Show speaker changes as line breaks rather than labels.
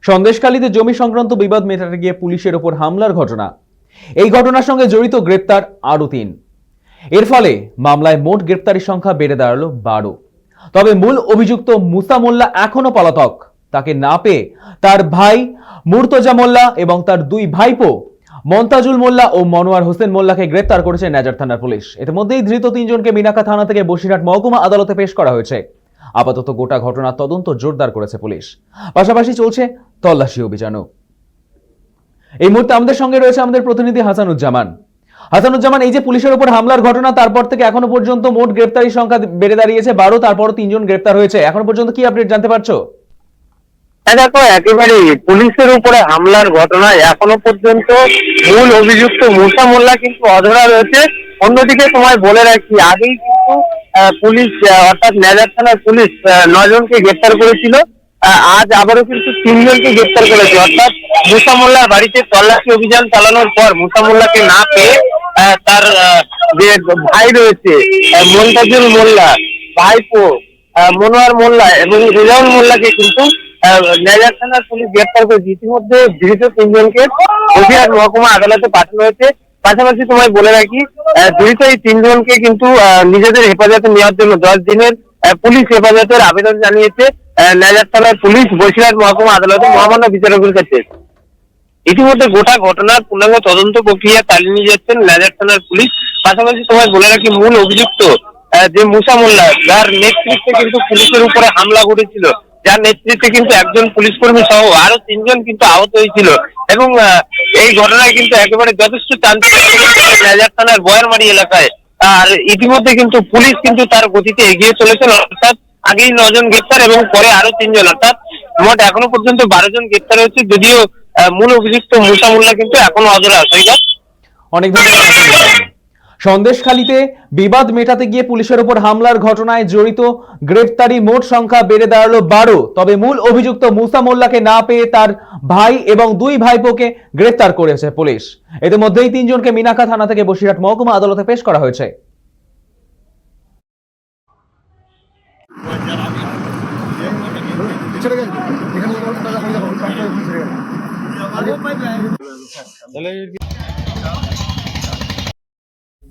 সন্দেশখালীতে জমি সংক্রান্ত বিবাদ মেটাতে গিয়ে পুলিশের ওপর হামলার ঘটনা। এই ঘটনার সঙ্গে জড়িত গ্রেপ্তার আরো ৩। এর ফলে মামলায় মোট গ্রেপ্তারির সংখ্যা বেড়ে দাঁড়ালো ১২। তবে মূল অভিযুক্ত মুসা মোল্লা এখনো পলাতক। তাকে না পেয়ে তার ভাই মুর্তজা মোল্লা এবং তার ২ ভাইপো মন্তাজুল মোল্লা ও মনোয়ার হোসেন মোল্লাকে গ্রেপ্তার করেছে নেজার থানার পুলিশ। ইতিমধ্যেই ধৃত ৩ জনকে মিনাকা থানা থেকে বসিরহাট মহকুমা আদালতে পেশ করা হয়েছে। আপাতত গোটা ঘটনার তদন্ত জোরদার করেছে পুলিশ, পাশাপাশি চলছে তল্লাশি অভিযানও। এই মুহূর্তে আমাদের সঙ্গে রয়েছে আমাদের প্রতিনিধি হাসানুজ্জামান। হাসানুজ্জামান, এই যে পুলিশের উপর হামলার ঘটনা, তারপর থেকে এখনো পর্যন্ত মোট গ্রেপ্তারির সংখ্যা বেড়ে দাঁড়িয়েছে ১২, তারপর ৩ জন গ্রেপ্তার হয়েছে। এখনো পর্যন্ত কি আপডেট জানতে পারছো?
দেখো, একেবারে পুলিশের উপরে হামলার ঘটনায় এখনো পর্যন্ত মূল অভিযুক্ত মুসা মোল্লা কিন্তু অধরা রয়েছে। অন্যদিকে তোমায় বলে রাখি, আগেই কিন্তু পুলিশ অর্থাৎ নেজার থানার পুলিশ ৯ জনকে গ্রেপ্তার করেছিল। আজ আবারও কিন্তু ৩ জনকে গ্রেপ্তার করেছে। অর্থাৎ মুসা মোল্লার বাড়িতে তল্লাশি অভিযান চালানোর পর মুসা মোল্লাকে না পেয়ে তার যে ভাই রয়েছে মন্তাজুল মোল্লা, ভাইপো মনোয়ার মোল্লা এবং রেজাউল মোল্লাকে কিন্তু নেজার থানার পুলিশ গ্রেপ্তার করেছে। ইতিমধ্যে ধৃত ৩ জনকে বসিরহাট মহকুমা আদালতে পাঠানো হয়েছে। পাশাপাশি তোমায় বলে রাখি, ধৃত এই ৩ জনকে কিন্তু নিজেদের হেফাজতে নেওয়ার জন্য ১০ দিনের পুলিশ হেফাজতের আবেদন জানিয়েছে নেজার থানার পুলিশ বসিরহাট মহকুমা আদালতে মহামান্য বিচারকের কাছে। ইতিমধ্যে গোটা ঘটনার পূর্ণাঙ্গ তদন্ত প্রক্রিয়া চালিয়ে নিয়ে যাচ্ছেন নেজার থানার পুলিশ। পাশাপাশি তোমায় বলে রাখি, মূল অভিযুক্ত যে মুসা মোল্লা, যার নেতৃত্বে কিন্তু পুলিশের উপরে হামলা ঘটেছিল, যার নেতৃত্বে কিন্তু একজন পুলিশ কর্মী সহ আরো ৩ জন কিন্তু আহত হয়েছিল এবং এই ঘটনায় কিন্তু একেবারে যথেষ্ট চাঞ্চল্য নেজার থানার বয়ারমারি এলাকায়। আর ইতিমধ্যে কিন্তু পুলিশ কিন্তু তার গতিতে এগিয়ে চলেছে। অর্থাৎ আগেই ৯ জন গ্রেপ্তার এবং পরে আরো ৩ জন, অর্থাৎ মোট এখনো পর্যন্ত ১২ জন গ্রেপ্তার হয়েছে। যদিও মূল অভিযুক্ত মুসা মোল্লা কিন্তু এখনো অধরা।
অনেক ধন্যবাদ। সন্দেশখালীতে বিবাদ মেটাতে গিয়ে পুলিশের উপর হামলার ঘটনায় জড়িত গ্রেপ্তারি মোট সংখ্যা বেড়ে দাঁড়ালো ১২। তবে মূল অভিযুক্ত মুসা মোল্লাকে না পেয়ে তার ভাই এবং ২ ভাইপোকে গ্রেপ্তার করেছে পুলিশ। ইতিমধ্যেই ৩ জনকে মিনাকা থানা থেকে বসিরহাট মহকুমা আদালতে পেশ করা হয়েছে।
चले